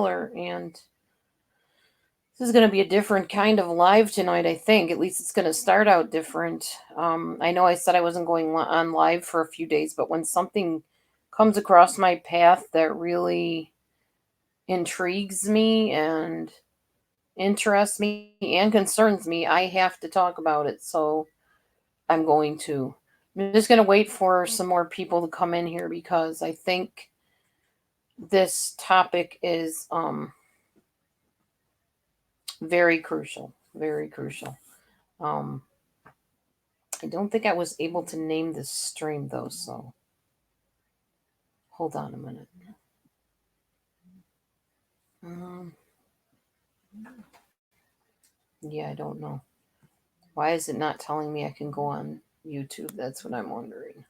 and this is going to be a different kind of live tonight, I think. At least it's going to start out different. I know I said I wasn't going on live for a few days, but when something comes across my path that really intrigues me and interests me and concerns me, I have to talk about it. So I'm going to. I'm just going to wait for some more people to come in here because I think this topic is very crucial. Very crucial. Um, I don't think I was able to name this stream though, so hold on a minute. Um, yeah, I don't know. Why is it not telling me I can go on YouTube? That's what I'm wondering.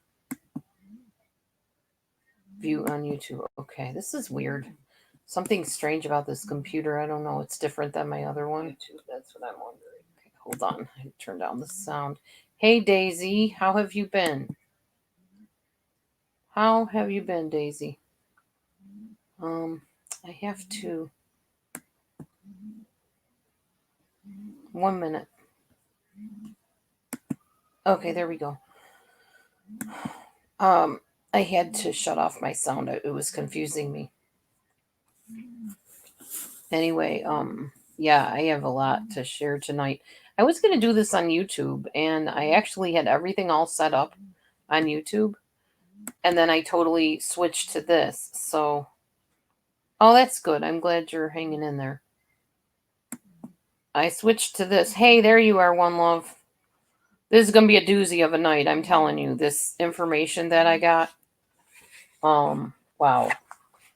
View on YouTube. Okay, this is weird. Something strange about this computer. I don't know. It's different than my other one. YouTube. That's what I'm wondering. Okay, hold on. I turn down the sound. Hey Daisy, how have you been? How have you been, Daisy? Um, I have to. 1 minute. Okay, there we go. Um, I had to shut off my sound. It was confusing me. Anyway, yeah, I have a lot to share tonight. I was going to do this on YouTube, and I actually had everything all set up on YouTube, and then I totally switched to this. So, oh, that's good. I'm glad you're hanging in there. I switched to this. Hey, there you are, One Love. This is going to be a doozy of a night, I'm telling you. This information that I got. Wow.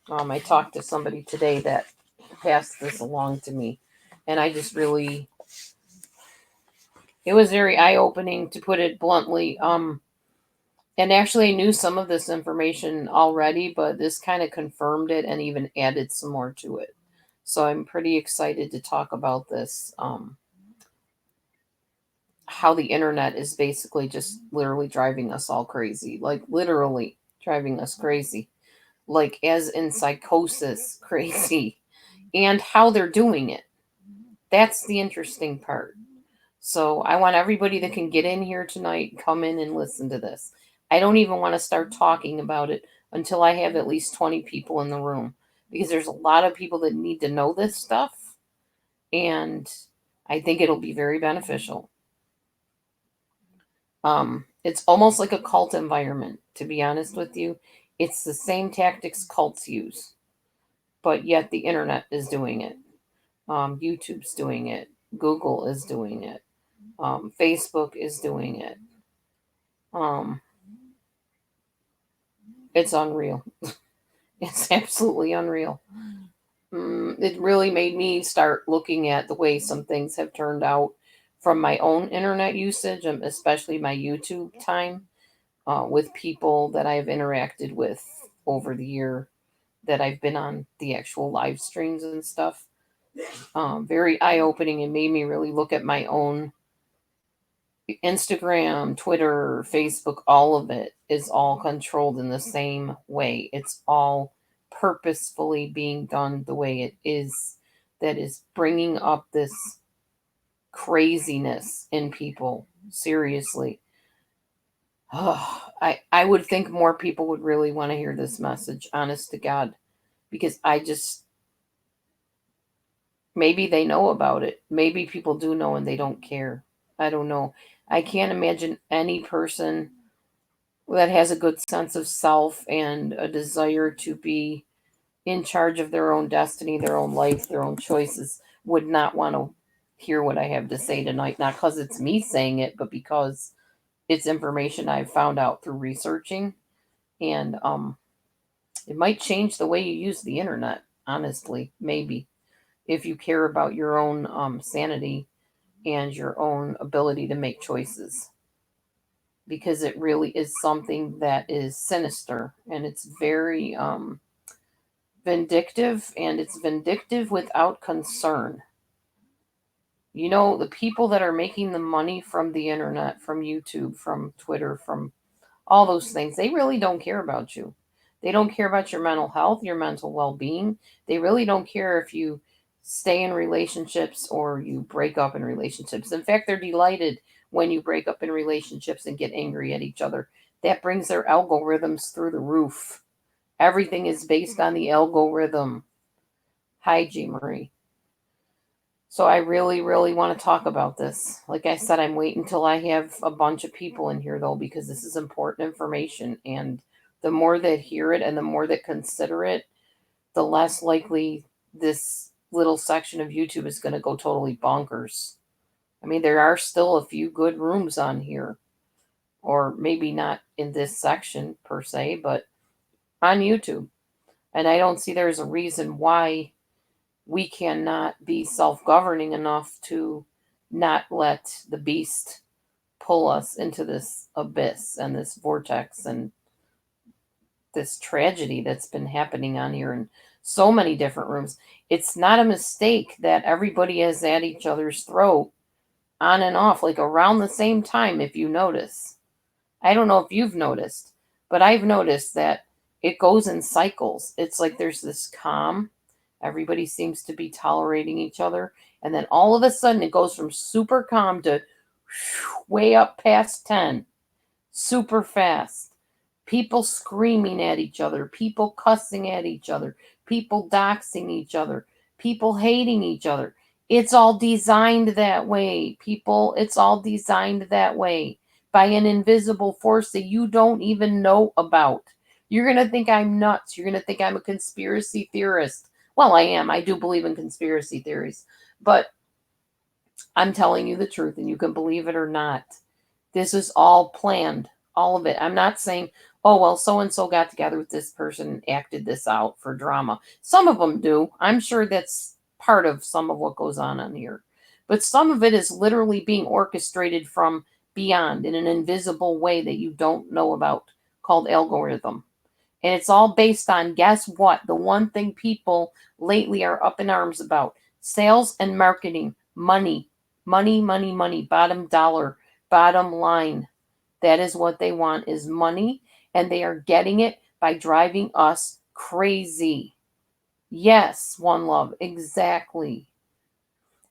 I talked to somebody today that passed this along to me, and I just really, it was very eye opening to put it bluntly. And actually, I knew some of this information already, but this kind of confirmed it and even added some more to it. So I'm pretty excited to talk about this. How the internet is basically just literally driving us all crazy, like literally driving us crazy, like as in psychosis crazy, and how they're doing it. That's the interesting part. So I want everybody that can get in here tonight, come in and listen to this. I don't even want to start talking about it until I have at least 20 people in the room because there's a lot of people that need to know this stuff, and I think it'll be very beneficial. It's almost like a cult environment, to be honest with you. It's the same tactics cults use, but yet the internet is doing it. YouTube's doing it. Google is doing it. Facebook is doing it. Um, it's unreal. It's absolutely unreal. It really made me start looking at the way some things have turned out from my own internet usage, especially my YouTube time with people that I've interacted with over the year that I've been on the actual live streams and stuff. Very eye opening and made me really look at my own Instagram, Twitter, Facebook, all of it is all controlled in the same way. It's all purposefully being done the way it is, that is bringing up this craziness in people. Seriously. I would think more people would really want to hear this message, honest to God, because I just, maybe they know about it. Maybe people do know and they don't care. I don't know. I can't imagine any person that has a good sense of self and a desire to be in charge of their own destiny, their own life, their own choices would not want to hear what I have to say tonight. Not because it's me saying it, but because it's information I've found out through researching. And it might change the way you use the internet, honestly, maybe, if you care about your own sanity and your own ability to make choices, because it really is something that is sinister and it's very vindictive, and it's vindictive without concern. You know, the people that are making the money from the internet, from YouTube, from Twitter, from all those things, they really don't care about you. They don't care about your mental health, your mental well-being. They really don't care if you stay in relationships or you break up in relationships. In fact, they're delighted when you break up in relationships and get angry at each other. That brings their algorithms through the roof. Everything is based on the algorithm. Hi, G. Marie. So I really, really want to talk about this. Like I said, I'm waiting until I have a bunch of people in here, though, because this is important information. And the more that hear it and the more that consider it, the less likely this little section of YouTube is going to go totally bonkers. I mean, there are still a few good rooms on here, or maybe not in this section per se, but on YouTube. And I don't see there's a reason why we cannot be self governing enough to not let the beast pull us into this abyss and this vortex and this tragedy that's been happening on here in so many different rooms. It's not a mistake that everybody is at each other's throat on and off, like around the same time, if you notice. I don't know if you've noticed, but I've noticed that it goes in cycles. It's like there's this calm, everybody seems to be tolerating each other, and then all of a sudden it goes from super calm to way up past 10, super fast. People screaming at each other, people cussing at each other, people doxing each other, people hating each other. It's all designed that way, people. It's all designed that way by an invisible force that you don't even know about. You're going to think I'm nuts. You're going to think I'm a conspiracy theorist. Well, I am. I do believe in conspiracy theories. But I'm telling you the truth, and you can believe it or not. This is all planned, all of it. I'm not saying, oh, well, so and so got together with this person and acted this out for drama. Some of them do. I'm sure that's part of some of what goes on here. But some of it is literally being orchestrated from beyond in an invisible way that you don't know about, called algorithm. And it's all based on, guess what? The one thing people lately are up in arms about: sales and marketing, money, money, money, money, bottom dollar, bottom line. That is what they want, is money, and they are getting it by driving us crazy. Yes, one love, exactly.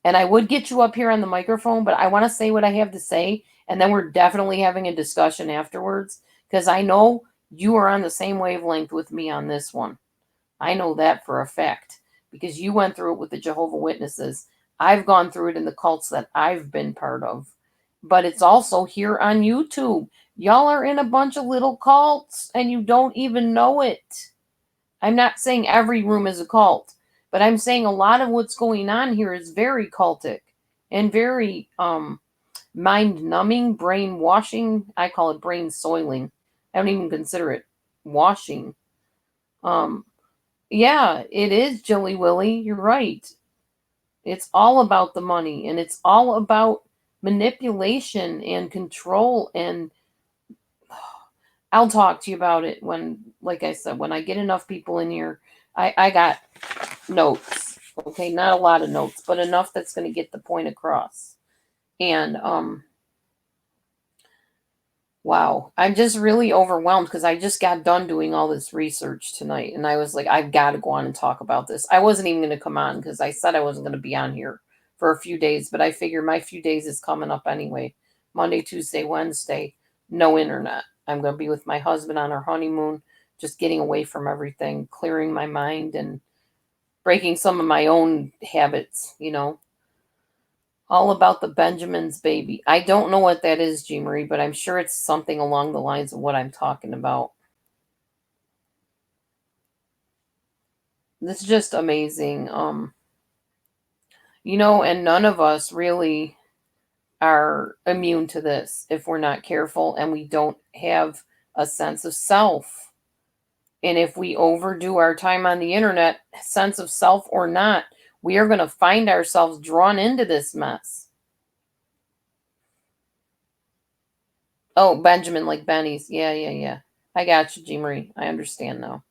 And I would get you up here on the microphone, but I want to say what I have to say, and then we're definitely having a discussion afterwards, because I know you are on the same wavelength with me on this one. I know that for a fact, because you went through it with the Jehovah Witnesses. I've gone through it in the cults that I've been part of. But it's also here on YouTube. Y'all are in a bunch of little cults, and you don't even know it. I'm not saying every room is a cult, but I'm saying a lot of what's going on here is very cultic and very mind numbing, brain washing. I call it brain soiling. I don't even consider it washing. Um yeah, it is, Jilly Willy. You're right. It's all about the money, and it's all about manipulation and control. And I'll talk to you about it when, like I said, when I get enough people in here. I got notes. Okay, not a lot of notes, but enough that's going to get the point across. And wow, I'm just really overwhelmed because I just got done doing all this research tonight, and I was like, I've got to go on and talk about this. I wasn't even going to come on because I said I wasn't going to be on here for a few days, but I figure my few days is coming up anyway. Monday, Tuesday, Wednesday, no internet. I'm going to be with my husband on our honeymoon, just getting away from everything, clearing my mind, and breaking some of my own habits, all about the Benjamin's baby. I don't know what that is, Jean Marie, but I'm sure it's something along the lines of what I'm talking about. This is just amazing. And none of us really are immune to this if we're not careful and we don't have a sense of self. And if we overdo our time on the internet, sense of self or not, we are going to find ourselves drawn into this mess. Oh, Benjamin, like Benny's. Yeah, yeah, yeah. I got you, Jean Marie. I understand now.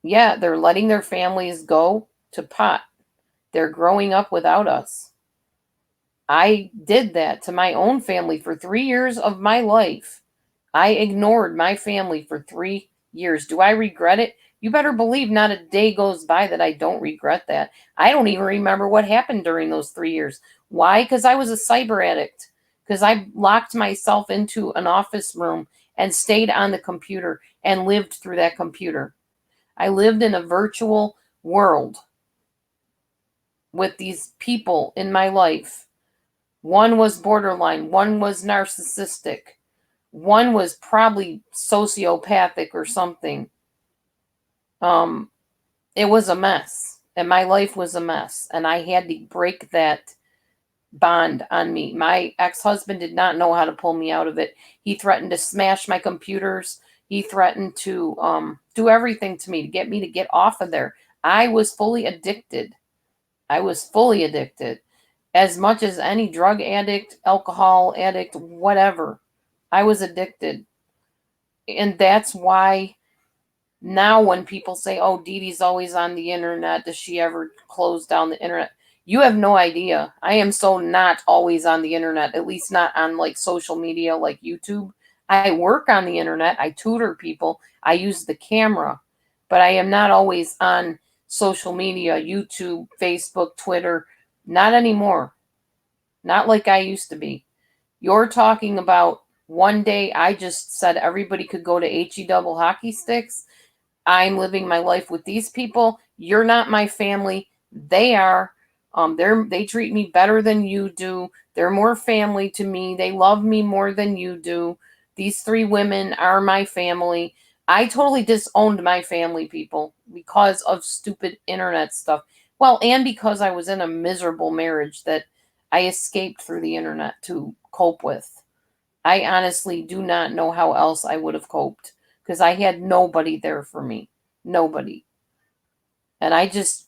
Yeah, they're letting their families go to pot. They're growing up without us. I did that to my own family for 3 years of my life. I ignored my family for 3 years. Do I regret it? You better believe not a day goes by that I don't regret that. I don't even remember what happened during those 3 years. Why? Because I was a cyber addict. Because I locked myself into an office room and stayed on the computer and lived through that computer. I lived in a virtual world with these people in my life. One was borderline, one was narcissistic, one was probably sociopathic or something. Um, it was a mess, and my life was a mess, and I had to break that bond on me. My ex-husband did not know how to pull me out of it. He threatened to smash my computers. He threatened to do everything to me to get me to get off of there. I was fully addicted. I was fully addicted. As much as any drug addict, alcohol addict, whatever. I was addicted. And that's why now when people say, oh, Dee Dee's always on the internet, does she ever close down the internet? You have no idea. I am so not always on the internet, at least not on like social media like YouTube. I work on the internet. I tutor people. I use the camera, but I am not always on social media, YouTube, Facebook, Twitter. Not anymore. Not like I used to be. You're talking about one day I just said everybody could go to HE double hockey sticks. I'm living my life with these people. You're not my family. They are. They treat me better than you do. They're more family to me. They love me more than you do. These three women are my family. I totally disowned my family, people, because of stupid internet stuff. Well, and because I was in a miserable marriage that I escaped through the internet to cope with. I honestly do not know how else I would have coped because I had nobody there for me. Nobody. And I didn't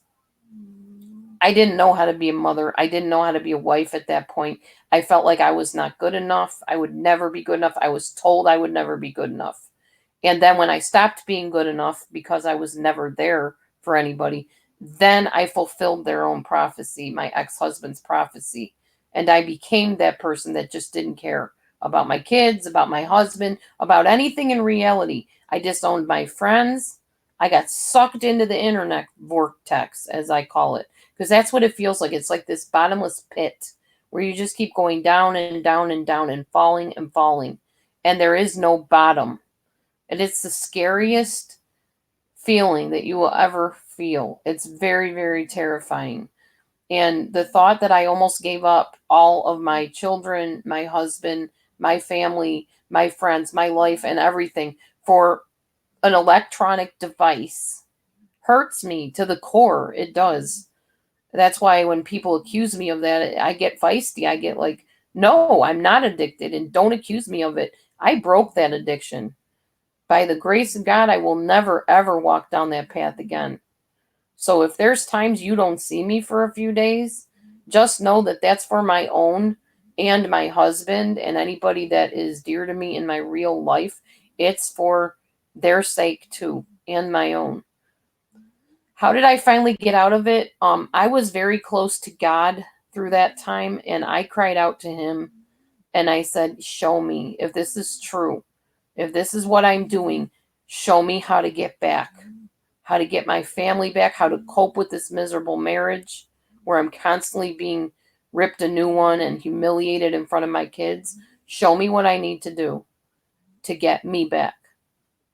know how to be a mother. I didn't know how to be a wife at that point. I felt like I was not good enough. I would never be good enough. I was told I would never be good enough. And then when I stopped being good enough because I was never there for anybody, then I fulfilled their own prophecy, my ex husband's prophecy. And I became that person that just didn't care about my kids, about my husband, about anything in reality. I disowned my friends. I got sucked into the internet vortex, as I call it, because that's what it feels like. It's like this bottomless pit where you just keep going down and down and down and falling and falling. And there is no bottom. And it's the scariest feeling that you will ever feel. It's very, very terrifying. And the thought that I almost gave up all of my children, my husband, my family, my friends, my life, and everything for an electronic device hurts me to the core. It does. That's why when people accuse me of that, I get feisty. I get like, no, I'm not addicted, and don't accuse me of it. I broke that addiction. By the grace of God, I will never, ever walk down that path again. So if there's times you don't see me for a few days, just know that that's for my own and my husband and anybody that is dear to me in my real life. It's for their sake too, and my own. How did I finally get out of it? I was very close to God through that time, and I cried out to Him and I said, show me if this is true. If this is what I'm doing, show me how to get back, how to get my family back, how to cope with this miserable marriage where I'm constantly being ripped a new one and humiliated in front of my kids. Show me what I need to do to get me back,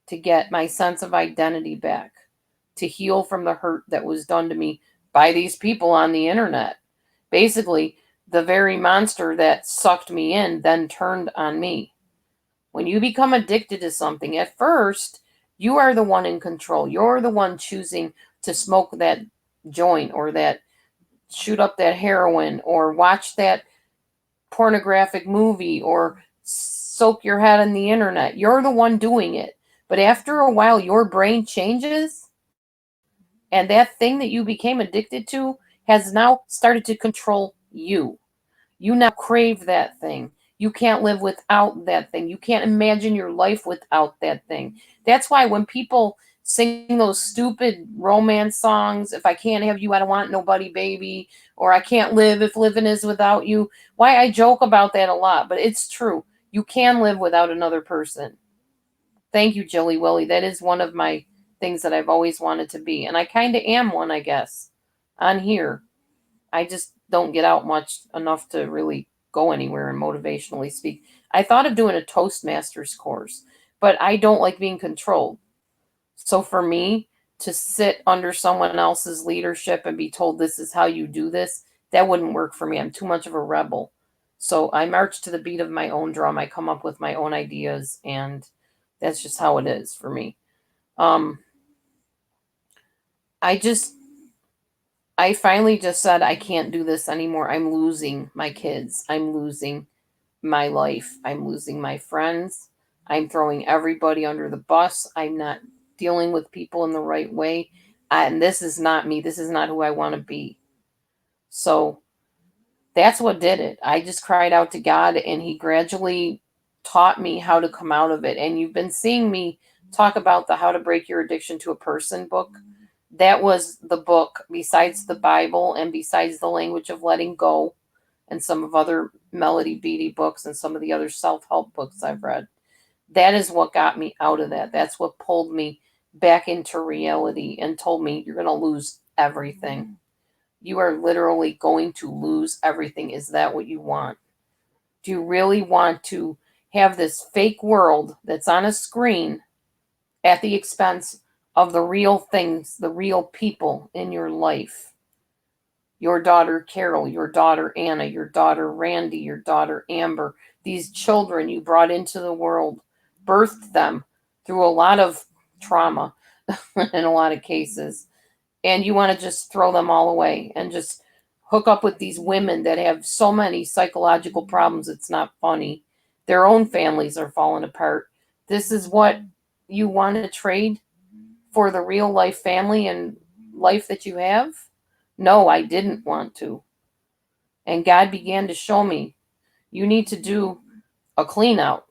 to get my sense of identity back, to heal from the hurt that was done to me by these people on the internet. Basically, the very monster that sucked me in then turned on me. When you become addicted to something, at first, you are the one in control. You're the one choosing to smoke that joint or that shoot up that heroin or watch that pornographic movie or soak your head in the internet. You're the one doing it. But after a while, your brain changes, and that thing that you became addicted to has now started to control you. You now crave that thing. You can't live without that thing. You can't imagine your life without that thing. That's why when people sing those stupid romance songs, if I can't have you, I don't want nobody, baby, or I can't live if living is without you, why I joke about that a lot, but it's true. You can live without another person. Thank you, Jilly Willy. That is one of my things that I've always wanted to be. And I kind of am one, I guess, on here. I just don't get out much enough to really go anywhere and motivationally speak. I thought of doing a Toastmasters course, but I don't like being controlled. So for me to sit under someone else's leadership and be told this is how you do this, that wouldn't work for me. I'm too much of a rebel. So I march to the beat of my own drum. I come up with my own ideas, and that's just how it is for me. Um, I just, I finally just said, I can't do this anymore. I'm losing my kids. I'm losing my life. I'm losing my friends. I'm throwing everybody under the bus. I'm not dealing with people in the right way. And this is not me. This is not who I want to be. So that's what did it. I just cried out to God, and He gradually taught me how to come out of it. And you've been seeing me talk about the How to Break Your Addiction to a Person book. That was the book, besides the Bible and besides the Language of Letting Go, and some of other Melody Beattie books and some of the other self-help books I've read. That is what got me out of that. That's what pulled me back into reality and told me, you're going to lose everything. You are literally going to lose everything. Is that what you want? Do you really want to have this fake world that's on a screen at the expense of the real things, the real people in your life? Your daughter Carol, your daughter Anna, your daughter Randy, your daughter Amber, these children you brought into the world, birthed them through a lot of trauma in a lot of cases. And you want to just throw them all away and just hook up with these women that have so many psychological problems, it's not funny. Their own families are falling apart. This is what you want to trade for the real life family and life that you have? No, I didn't want to. And God began to show me, you need to do a clean out.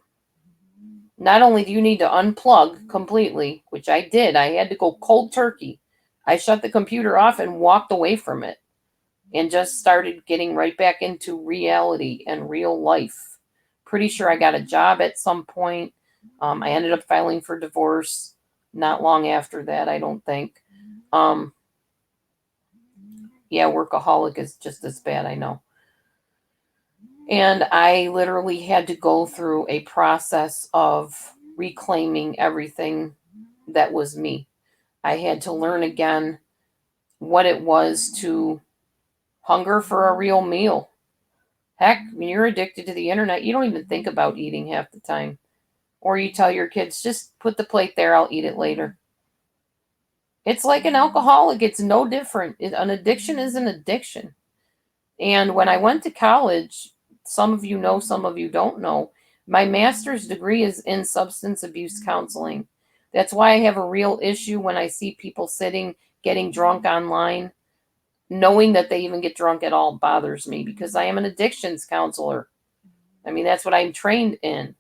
Not only do you need to unplug completely, which I did, I had to go cold turkey. I shut the computer off and walked away from it and just started getting right back into reality and real life. Pretty sure I got a job at some point. I ended up filing for divorce not long after that, I don't think. Um, yeah, workaholic is just as bad, I know. And I literally had to go through a process of reclaiming everything that was me. I had to learn again what it was to hunger for a real meal. Heck, when you're addicted to the internet, you don't even think about eating half the time. Or you tell your kids, just put the plate there, I'll eat it later. It's like an alcoholic, it's no different. An addiction is an addiction. And when I went to college, some of you know, some of you don't know, my master's degree is in substance abuse counseling. That's why I have a real issue when I see people sitting, getting drunk online. Knowing that they even get drunk at all bothers me because I am an addictions counselor. I mean, that's what I'm trained in.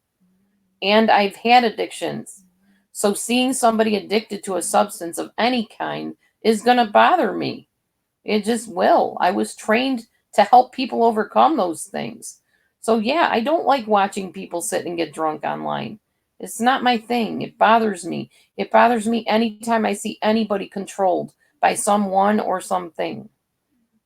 And I've had addictions. So seeing somebody addicted to a substance of any kind is going to bother me. It just will. I was trained to help people overcome those things. So, yeah, I don't like watching people sit and get drunk online. It's not my thing. It bothers me. It bothers me anytime I see anybody controlled by someone or something,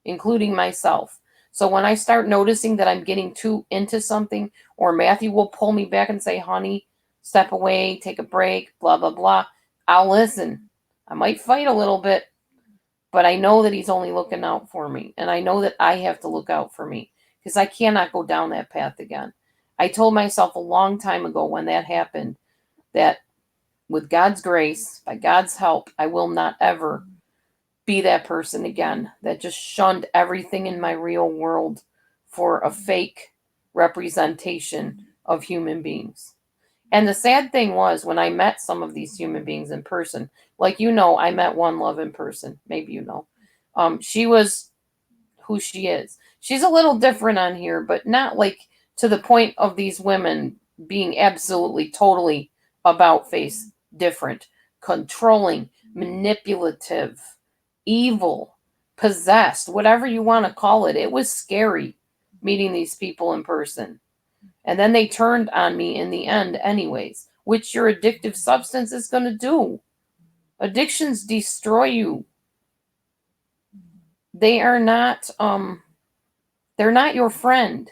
including myself. So when I start noticing that I'm getting too into something, or Matthew will pull me back and say, honey, step away, take a break, blah, blah, blah, I'll listen. I might fight a little bit, but I know that he's only looking out for me. And I know that I have to look out for me because I cannot go down that path again. I told myself a long time ago when that happened that with God's grace, by God's help, I will not ever be that person again that just shunned everything in my real world for a fake representation of human beings. And the sad thing was when I met some of these human beings in person, like I met One Love in person. Maybe you know. She was who she is. She's a little different on here, but not like to the point of these women being absolutely, totally about face different, controlling, manipulative, evil, possessed, whatever you want to call it. It was scary meeting these people in person. And then they turned on me in the end, anyways. which your addictive substance is going to do. Addictions destroy you. They are not they're not your friend.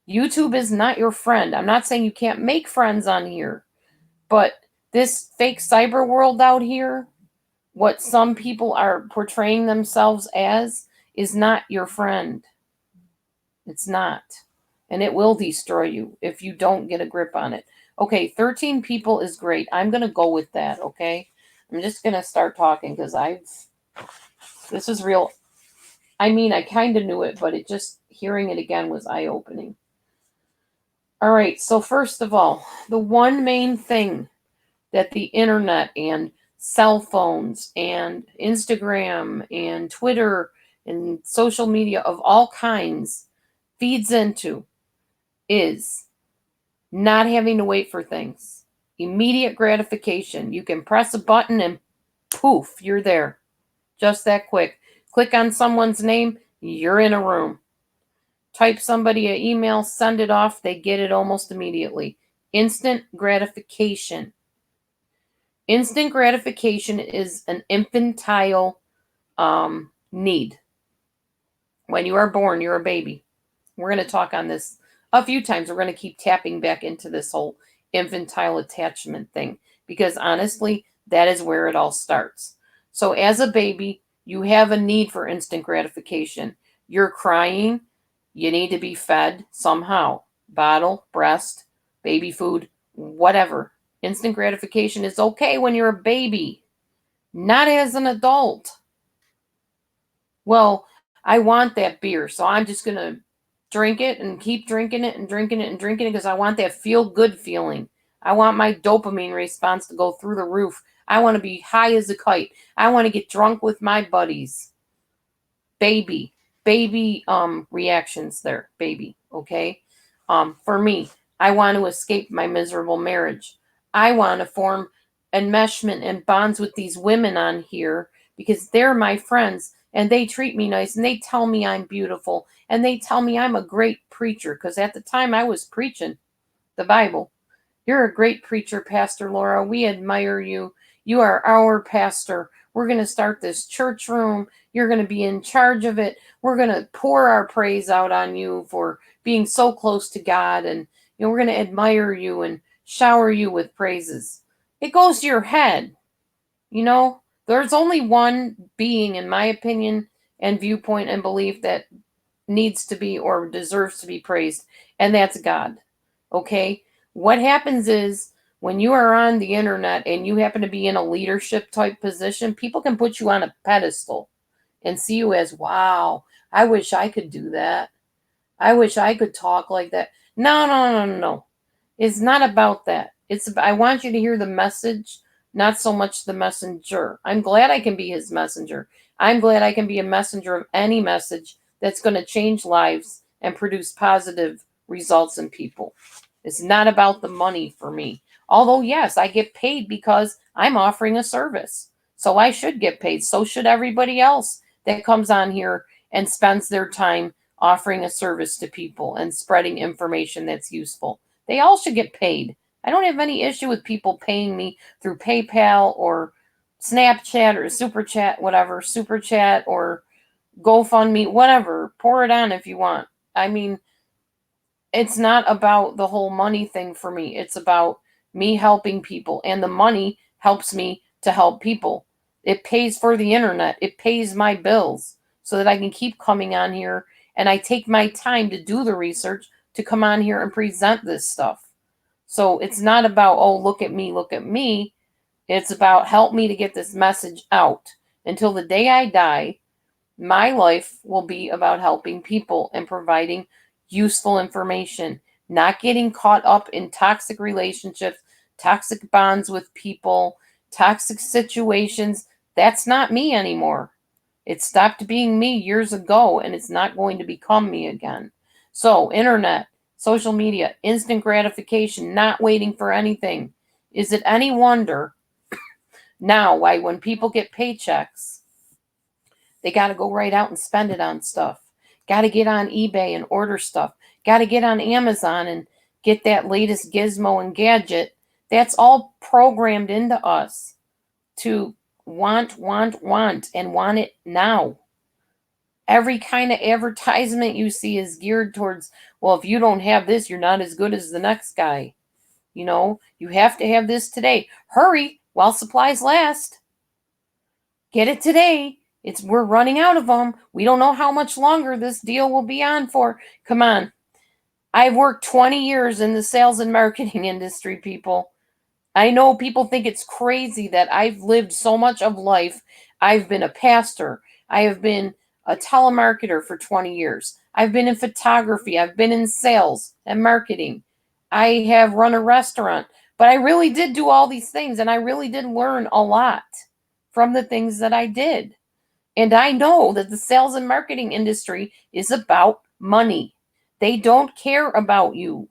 YouTube is not your friend. I'm not saying you can't make friends on here, but this fake cyber world out here, what some people are portraying themselves as, is not your friend. It's not. And it will destroy you if you don't get a grip on it. Okay, 13 people is great. I'm going to go with that, okay? I'm just going to start talking because this is real. I mean, I kind of knew it, but hearing it again was eye-opening. All right, so first of all, the one main thing that the internet and cell phones and Instagram and Twitter and social media of all kinds feeds into is not having to wait for things. Immediate gratification. You can press a button and poof, you're there. Just that quick. Click on someone's name, you're in a room. Type somebody an email, send it off, they get it almost immediately. Instant gratification. Instant gratification is an infantile need. When you are born, you're a baby. We're going to talk on this a few times. We're going to keep tapping back into this whole infantile attachment thing because honestly, that is where it all starts. So as a baby, you have a need for instant gratification. You're crying, you need to be fed somehow. Bottle, breast, baby food, whatever. Instant gratification is okay when you're a baby, not as an adult. Well, I want that beer, so I'm just going to drink it and keep drinking it and drinking it and drinking it because I want that feel-good feeling. I want my dopamine response to go through the roof. I want to be high as a kite. I want to get drunk with my buddies. Baby reactions there, baby, okay? For me, I want to escape my miserable marriage. I want to form enmeshment and bonds with these women on here because they're my friends and they treat me nice and they tell me I'm beautiful and they tell me I'm a great preacher because at the time I was preaching the Bible. You're a great preacher, Pastor Laura. We admire you. You are our pastor. We're going to start this church room. You're going to be in charge of it. We're going to pour our praise out on you for being so close to God. And we're going to admire you and shower you with praises. It goes to your head. There's only one being, in my opinion and viewpoint and belief, that needs to be or deserves to be praised, and that's God. Okay? What happens is when you are on the internet and you happen to be in a leadership type position, people can put you on a pedestal and see you as, wow, I wish I could do that. I wish I could talk like that. No. It's not about that. I want you to hear the message, not so much the messenger. I'm glad I can be his messenger. I'm glad I can be a messenger of any message that's going to change lives and produce positive results in people. It's not about the money for me. Although, yes, I get paid because I'm offering a service. So I should get paid. So should everybody else that comes on here and spends their time offering a service to people and spreading information that's useful. They all should get paid. I don't have any issue with people paying me through PayPal or Snapchat or Super Chat, whatever, Super Chat or GoFundMe, whatever. Pour it on if you want. I mean, it's not about the whole money thing for me. It's about me helping people, and the money helps me to help people. It pays for the internet. It pays my bills so that I can keep coming on here, and I take my time to do the research to come on here and present this stuff. So it's not about, oh, look at me, look at me. It's about help me to get this message out. Until the day I die, my life will be about helping people and providing useful information, not getting caught up in toxic relationships, toxic bonds with people, toxic situations. That's not me anymore. It stopped being me years ago, and it's not going to become me again. So, internet, social media, instant gratification, not waiting for anything. Is it any wonder now why when people get paychecks, they got to go right out and spend it on stuff? Got to get on eBay and order stuff. Got to get on Amazon and get that latest gizmo and gadget That's all programmed into us to want, and want it now. Every kind of advertisement you see is geared towards, well, if you don't have this, you're not as good as the next guy. You have to have this today. Hurry while supplies last. Get it today. We're running out of them. We don't know how much longer this deal will be on for. Come on. I've worked 20 years in the sales and marketing industry, people. I know people think it's crazy that I've lived so much of life. I've been a pastor. I have been a telemarketer for 20 years. I've been in photography. I've been in sales and marketing. I have run a restaurant. But I really did do all these things, and I really did learn a lot from the things that I did. And I know that the sales and marketing industry is about money. They don't care about you.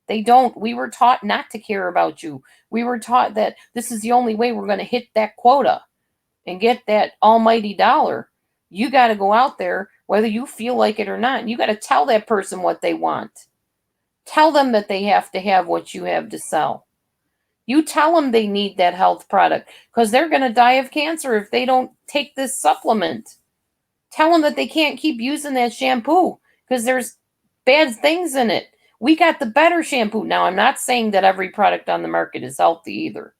They don't. We were taught not to care about you. We were taught that this is the only way we're going to hit that quota and get that almighty dollar. You got to go out there, whether you feel like it or not. You got to tell that person what they want. Tell them that they have to have what you have to sell. You tell them they need that health product because they're going to die of cancer if they don't take this supplement. Tell them that they can't keep using that shampoo because there's bad things in it. We got the better shampoo. Now, I'm not saying that every product on the market is healthy either.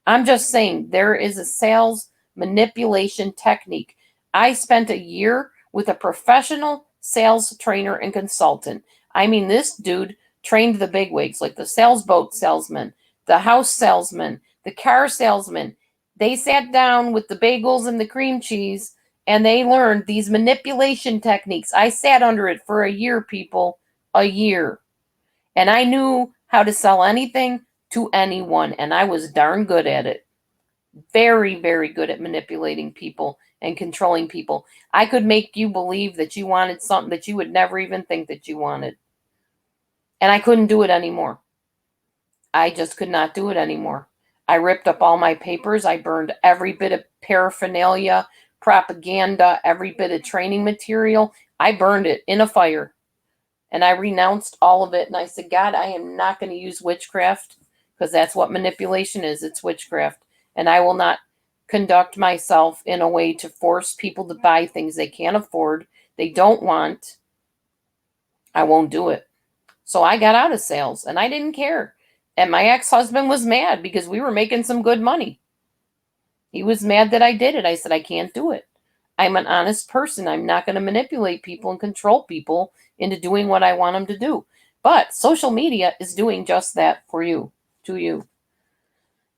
I'm just saying there is a sales manipulation technique. I spent a year with a professional sales trainer and consultant. I mean, this dude trained the bigwigs, like the sales boat salesman, the house salesman, the car salesman. They sat down with the bagels and the cream cheese and they learned these manipulation techniques. I sat under it for a year, people, a year. And I knew how to sell anything to anyone, and I was darn good at it. Very, very good at manipulating people and controlling people. I could make you believe that you wanted something that you would never even think that you wanted. And I couldn't do it anymore. I just could not do it anymore. I ripped up all my papers. I burned every bit of paraphernalia, propaganda, every bit of training material. I burned it in a fire. And I renounced all of it. And I said, God, I am not going to use witchcraft because that's what manipulation is. It's witchcraft. And I will not conduct myself in a way to force people to buy things they can't afford, they don't want. I won't do it. So I got out of sales and I didn't care. And my ex-husband was mad because we were making some good money. He was mad that I did it. I said, I can't do it. I'm an honest person. I'm not going to manipulate people and control people into doing what I want them to do. But social media is doing just that for you, to you.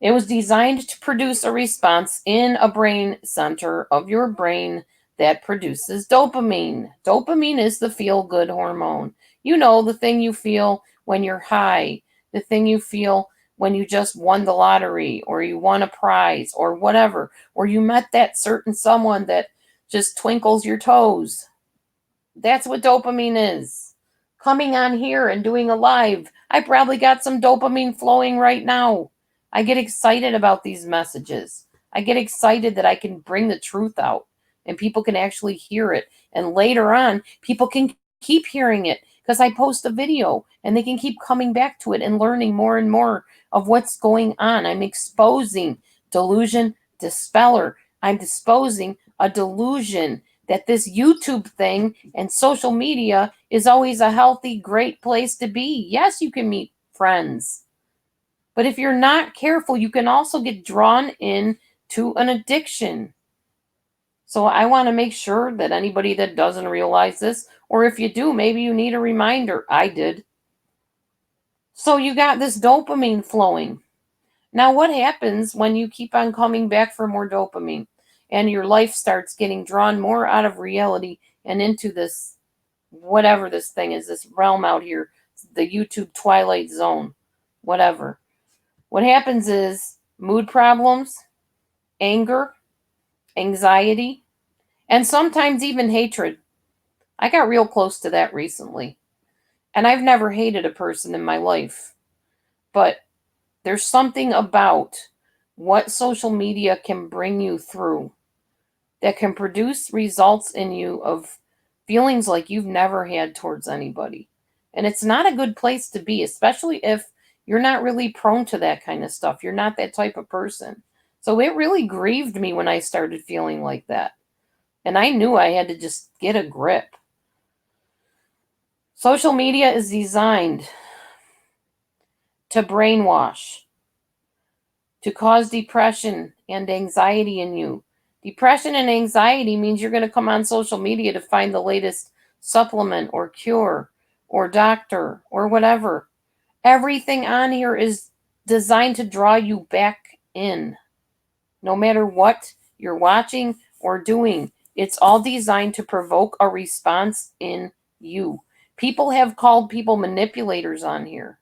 It was designed to produce a response in a brain center of your brain that produces dopamine. Dopamine is the feel-good hormone. You know, the thing you feel when you're high, the thing you feel when you just won the lottery or you won a prize or whatever, or you met that certain someone that just twinkles your toes. That's what dopamine is. Coming on here and doing a live, I probably got some dopamine flowing right now. I get excited about these messages. I get excited that I can bring the truth out and people can actually hear it. And later on, people can keep hearing it because I post a video and they can keep coming back to it and learning more and more of what's going on. I'm exposing delusion dispeller. I'm exposing a delusion that this YouTube thing and social media is always a healthy, great place to be. Yes, you can meet friends. But if you're not careful, you can also get drawn in to an addiction. So I want to make sure that anybody that doesn't realize this, or if you do, maybe you need a reminder. I did. So you got this dopamine flowing. Now, what happens when you keep on coming back for more dopamine and your life starts getting drawn more out of reality and into this, whatever this thing is, this realm out here, the YouTube twilight zone, whatever. What happens is mood problems, anger, anxiety, and sometimes even hatred. I got real close to that recently. And I've never hated a person in my life. But there's something about what social media can bring you through that can produce results in you of feelings like you've never had towards anybody. And it's not a good place to be, especially if You're not really prone to that kind of stuff. You're not that type of person. So it really grieved me when I started feeling like that. And I knew I had to just get a grip. Social media is designed to brainwash, to cause depression and anxiety in you. Depression and anxiety means you're going to come on social media to find the latest supplement or cure or doctor or whatever. Everything on here is designed to draw you back in. No matter what you're watching or doing, it's all designed to provoke a response in you. People have called people manipulators on here.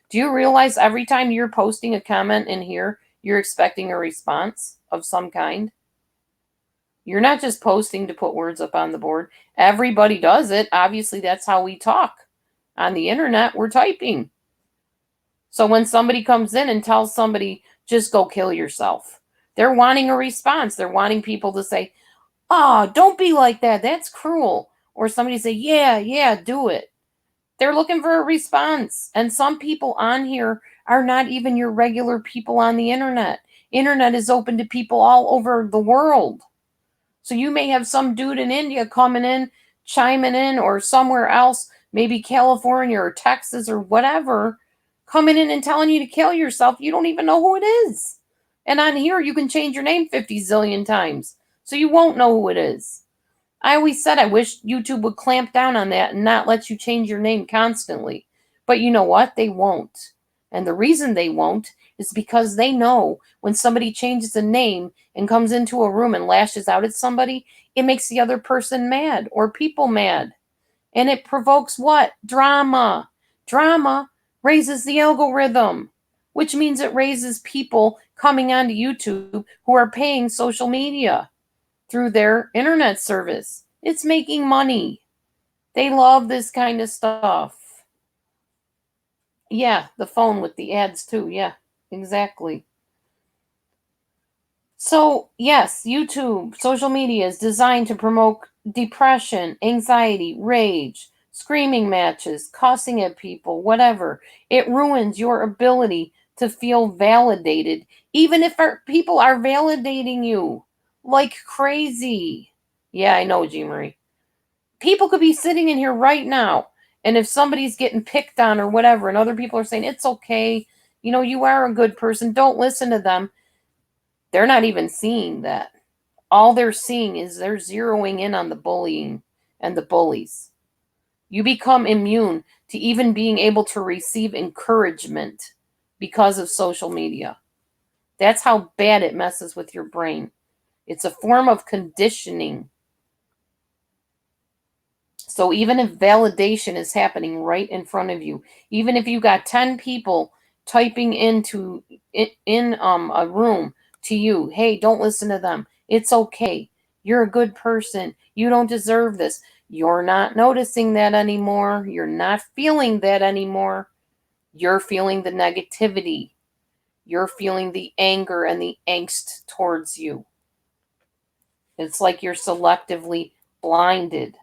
Do you realize every time you're posting a comment in here, you're expecting a response of some kind? You're not just posting to put words up on the board. Everybody does it. Obviously, that's how we talk. On the internet, we're typing. So when somebody comes in and tells somebody, just go kill yourself, they're wanting a response. They're wanting people to say, oh, don't be like that. That's cruel. Or somebody say, yeah, do it. They're looking for a response. And some people on here are not even your regular people on the internet. Internet is open to people all over the world. So you may have some dude in India coming in, chiming in, or somewhere else, maybe California or Texas or whatever, coming in and telling you to kill yourself. You don't even know who it is. And on here, you can change your name 50 zillion times. So you won't know who it is. I always said I wish YouTube would clamp down on that and not let you change your name constantly. But you know what? They won't. And the reason they won't is because they know when somebody changes a name and comes into a room and lashes out at somebody, it makes the other person mad or people mad. And it provokes what? Drama. Drama raises the algorithm, which means it raises people coming onto YouTube who are paying social media through their internet service. It's making money. They love this kind of stuff. Yeah, the phone with the ads too. Yeah, exactly. So, yes, YouTube, social media is designed to promote depression, anxiety, rage, screaming matches, cussing at people, whatever. It ruins your ability to feel validated, even if people are validating you like crazy. Yeah, I know, G. Marie. People could be sitting in here right now, and if somebody's getting picked on or whatever, and other people are saying, it's okay, you are a good person, don't listen to them. They're not even seeing that. All they're seeing is they're zeroing in on the bullying and the bullies. You become immune to even being able to receive encouragement because of social media. That's how bad it messes with your brain. It's a form of conditioning. So even if validation is happening right in front of you, even if you got 10 people typing into in a room to you, hey, don't listen to them. It's okay. You're a good person. You don't deserve this. You're not noticing that anymore. You're not feeling that anymore. You're feeling the negativity. You're feeling the anger and the angst towards you. It's like you're selectively blinded.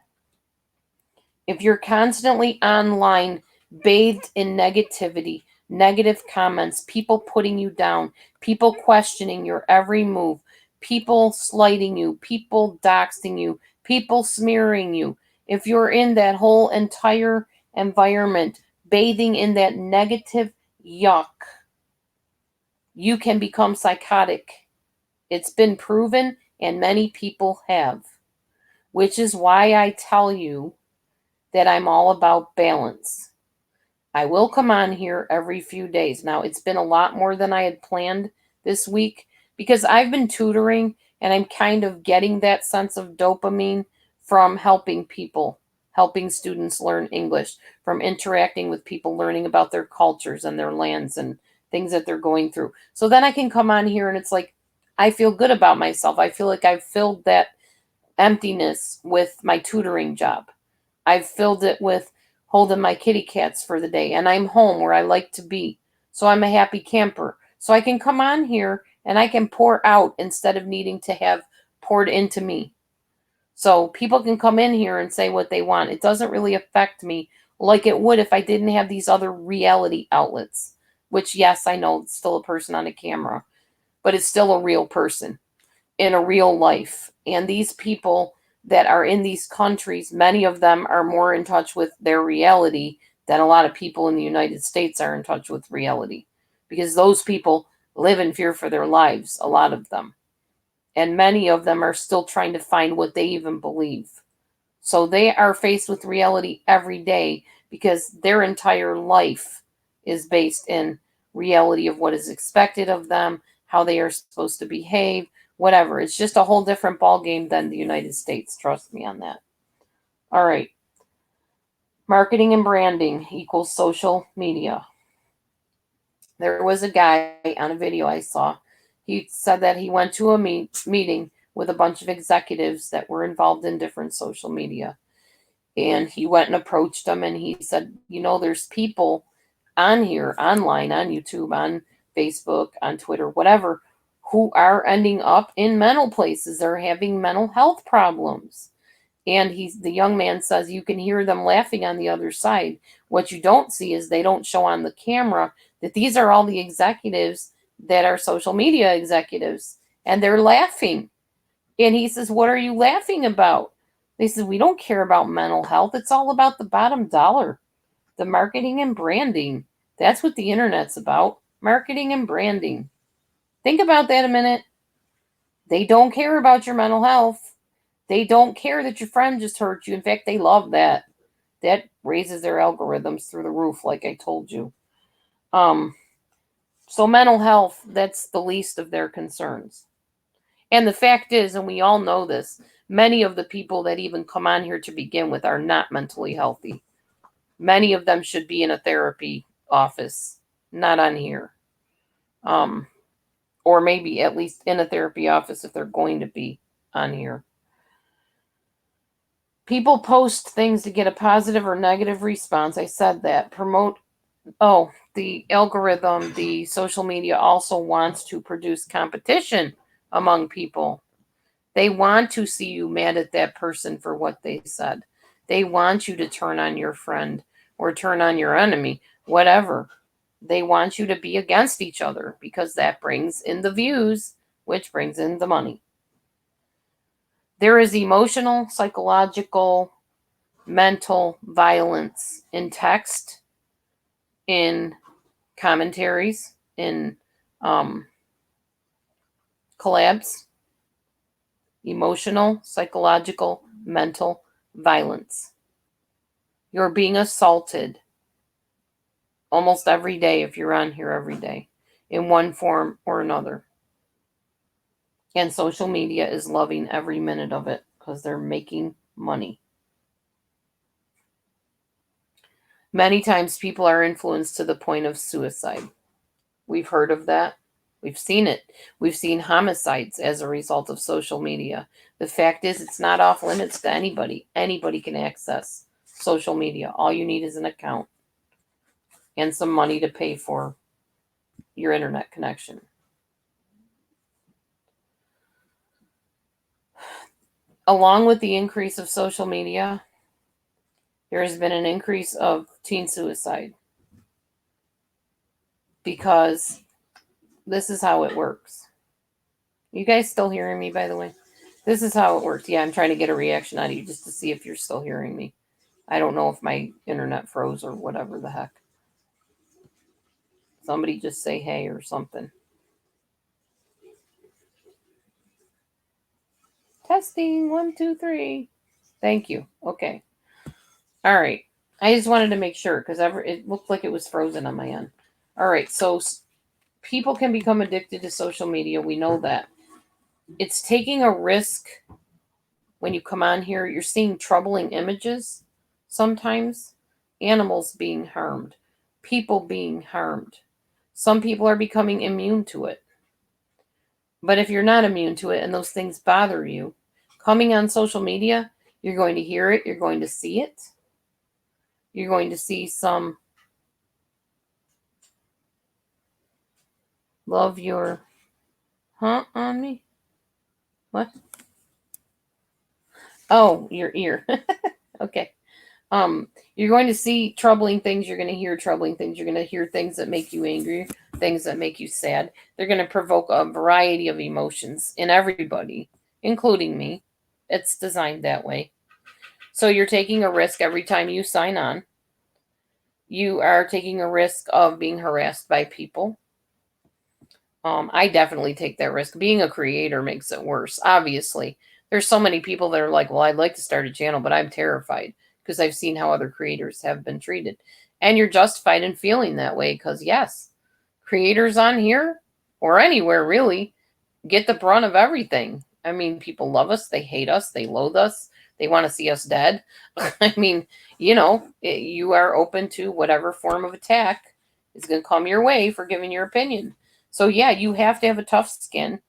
If you're constantly online, bathed in negativity, negative comments, people putting you down, people questioning your every move, people slighting you, people doxing you, people smearing you, if you're in that whole entire environment, bathing in that negative yuck, you can become psychotic. It's been proven, and many people have, which is why I tell you that I'm all about balance. I will come on here every few days. Now, it's been a lot more than I had planned this week because I've been tutoring and I'm kind of getting that sense of dopamine from helping people, helping students learn English, from interacting with people, learning about their cultures and their lands and things that they're going through. So then I can come on here and it's like, I feel good about myself. I feel like I've filled that emptiness with my tutoring job. I've filled it with holding my kitty cats for the day, and I'm home where I like to be. So I'm a happy camper. So I can come on here and I can pour out instead of needing to have poured into me. So people can come in here and say what they want. It doesn't really affect me like it would if I didn't have these other reality outlets. which, yes, I know it's still a person on a camera, but it's still a real person in a real life. And these people that are in these countries, many of them are more in touch with their reality than a lot of people in the United States are in touch with reality, because those people live in fear for their lives, a lot of them. And many of them are still trying to find what they even believe. So they are faced with reality every day because their entire life is based in reality of what is expected of them, how they are supposed to behave, whatever. It's just a whole different ball game than the United States. Trust me on that. All right. Marketing and branding equals social media. There was a guy on a video I saw. He said that he went to a meeting with a bunch of executives that were involved in different social media. And he went and approached them and he said, there's people on here, online, on YouTube, on Facebook, on Twitter, whatever, who are ending up in mental places. They're having mental health problems. And the young man says you can hear them laughing on the other side. What you don't see is they don't show on the camera that these are all the executives that are social media executives, and they're laughing. And he says, "What are you laughing about?" They said, "We don't care about mental health. It's all about the bottom dollar, the marketing and branding. That's what the internet's about, marketing and branding." Think about that a minute. They don't care about your mental health. They don't care that your friend just hurt you. In fact, they love that. That raises their algorithms through the roof, like I told you. Um, so mental health, that's the least of their concerns. And the fact is, and we all know this, many of the people that even come on here to begin with are not mentally healthy. Many of them should be in a therapy office, not on here. Um, or maybe at least in a therapy office if they're going to be on here. People post things to get a positive or negative response. I said that. The algorithm, the social media also wants to produce competition among people. They want to see you mad at that person for what they said. They want you to turn on your friend or turn on your enemy, whatever. They want you to be against each other because that brings in the views, which brings in the money. There is emotional, psychological, mental violence in text, in commentaries, in collabs. Emotional, psychological, mental violence. You're being assaulted almost every day if you're on here every day in one form or another. And social media is loving every minute of it because they're making money. Many times people are influenced to the point of suicide. We've heard of that. We've seen it. We've seen homicides as a result of social media. The fact is, it's not off limits to anybody. Anybody can access social media. All you need is an account and some money to pay for your internet connection. Along with the increase of social media, there has been an increase of teen suicide because this is how it works. You guys still hearing me, by the way? This is how it works. Yeah, I'm trying to get a reaction out of you just to see if you're still hearing me. I don't know if my internet froze or whatever the heck. Somebody just say hey or something. Testing 1, 2, 3. Thank you. Okay. All right. I just wanted to make sure because it looked like it was frozen on my end. All right. So people can become addicted to social media. We know that. It's taking a risk when you come on here. You're seeing troubling images sometimes, animals being harmed, people being harmed. Some people are becoming immune to it. But if you're not immune to it and those things bother you, coming on social media, you're going to hear it, you're going to see it. You're going to see some love your on me. What? Oh, your ear. Okay. You're going to see troubling things. You're going to hear troubling things. You're going to hear things that make you angry, things that make you sad. They're going to provoke a variety of emotions in everybody, including me. It's designed that way. So you're taking a risk every time you sign on. You are taking a risk of being harassed by people. I definitely take that risk. Being a creator makes it worse, obviously. There's so many people that are like, well, I'd like to start a channel, but I'm terrified because I've seen how other creators have been treated. And you're justified in feeling that way because, yes, creators on here or anywhere really get the brunt of everything. I mean, people love us, they hate us, they loathe us, they want to see us dead. I mean, you are open to whatever form of attack is going to come your way for giving your opinion. So, yeah, you have to have a tough skin,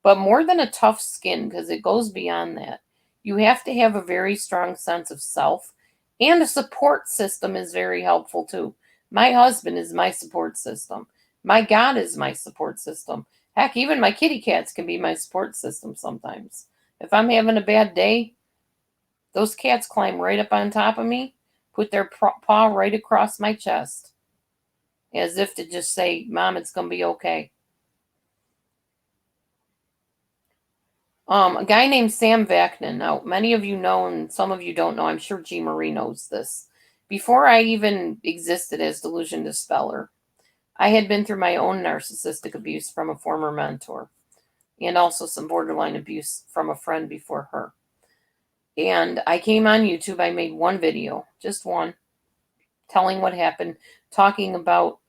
but more than a tough skin, because it goes beyond that, you have to have a very strong sense of self, and a support system is very helpful too. My husband is my support system. My God is my support system. Heck, even my kitty cats can be my support system sometimes. If I'm having a bad day, those cats climb right up on top of me, put their paw right across my chest, as if to just say, Mom, it's going to be okay. A guy named Sam Vaknin. Now, many of you know, and some of you don't know. I'm sure G. Marie knows this. Before I even existed as Delusion Dispeller, I had been through my own narcissistic abuse from a former mentor, and also some borderline abuse from a friend before her. And I came on YouTube. I made one video, just one, telling what happened, talking about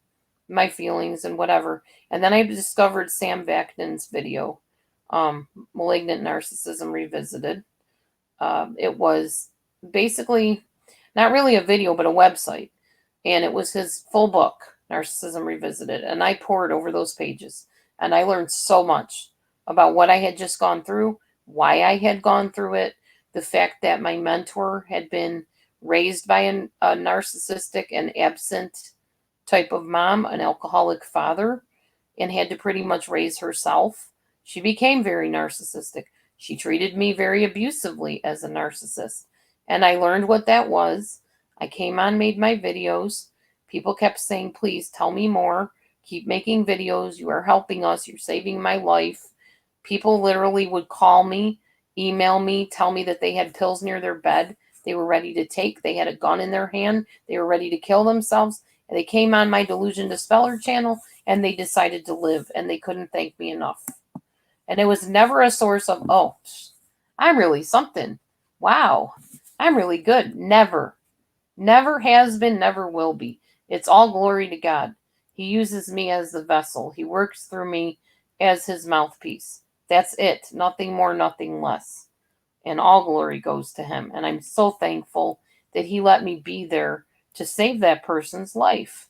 my feelings and whatever. And then I discovered Sam Vaknin's video, Malignant Narcissism Revisited. It was basically not really a video, but a website. And it was his full book, Narcissism Revisited. And I poured over those pages. And I learned so much about what I had just gone through, why I had gone through it, the fact that my mentor had been raised by a narcissistic and absent type of mom, an alcoholic father, and had to pretty much raise herself. She became very narcissistic. She treated me very abusively as a narcissist. And I learned what that was. I came on, made my videos. People kept saying, please tell me more. Keep making videos. You are helping us. You're saving my life. People literally would call me, email me, tell me that they had pills near their bed they were ready to take. They had a gun in their hand. They were ready to kill themselves. And they came on my Delusion Dispeller channel and they decided to live, and they couldn't thank me enough. And it was never a source of, oh, I'm really something. Wow, I'm really good. Never. Never has been, never will be. It's all glory to God. He uses me as the vessel. He works through me as his mouthpiece. That's it. Nothing more, nothing less. And all glory goes to him. And I'm so thankful that he let me be there to save that person's life.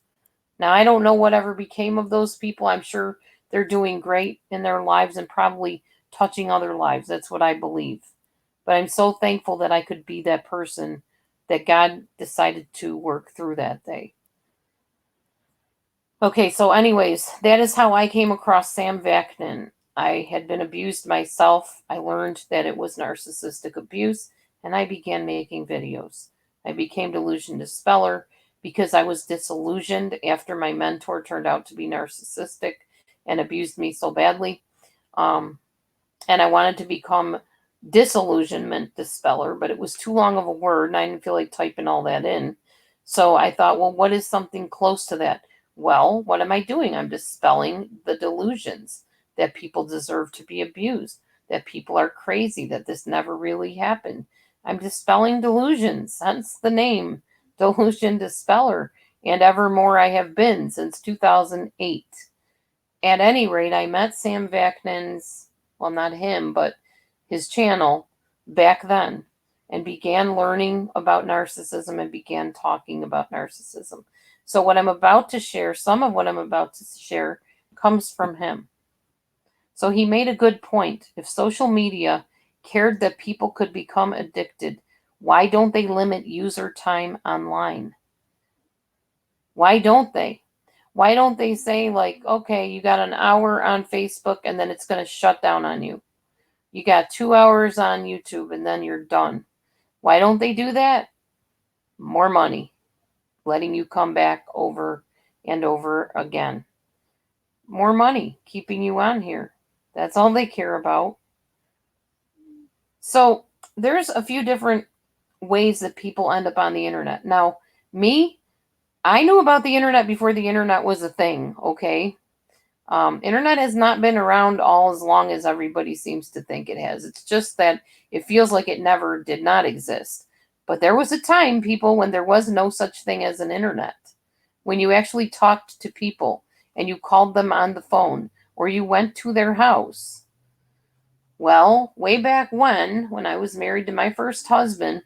Now, I don't know whatever became of those people. I'm sure they're doing great in their lives and probably touching other lives. That's what I believe. But I'm so thankful that I could be that person that God decided to work through that day. Okay, so anyways, that is how I came across Sam Vaknin. I had been abused myself. I learned that it was narcissistic abuse, and I began making videos. I became Delusion Dispeller because I was disillusioned after my mentor turned out to be narcissistic and abused me so badly. And I wanted to become Disillusionment Dispeller, but it was too long of a word, and I didn't feel like typing all that in. So I thought, well, what is something close to that? Well, what am I doing? I'm dispelling the delusions that people deserve to be abused, that people are crazy, that this never really happened. I'm dispelling delusions, hence the name Delusion Dispeller, and evermore I have been since 2008. At any rate, I met Sam Vaknin's, well, not him, but his channel back then, and began learning about narcissism and began talking about narcissism. So what I'm about to share, some of what I'm about to share, comes from him. So he made a good point. If social media cared that people could become addicted, why don't they limit user time online? Why don't they? Why don't they say, like, okay, you got an hour on Facebook and then it's going to shut down on you? You got 2 hours on YouTube and then you're done. Why don't they do that? More money, letting you come back over and over again. More money, keeping you on here. That's all they care about. So there's a few different ways that people end up on the internet. Now, me, I knew about the internet before the internet was a thing, okay? Internet has not been around all as long as everybody seems to think it has. It's just that it feels like it never did not exist. But there was a time, people, when there was no such thing as an internet. When you actually talked to people and you called them on the phone or you went to their house. Well, way back when I was married to my first husband,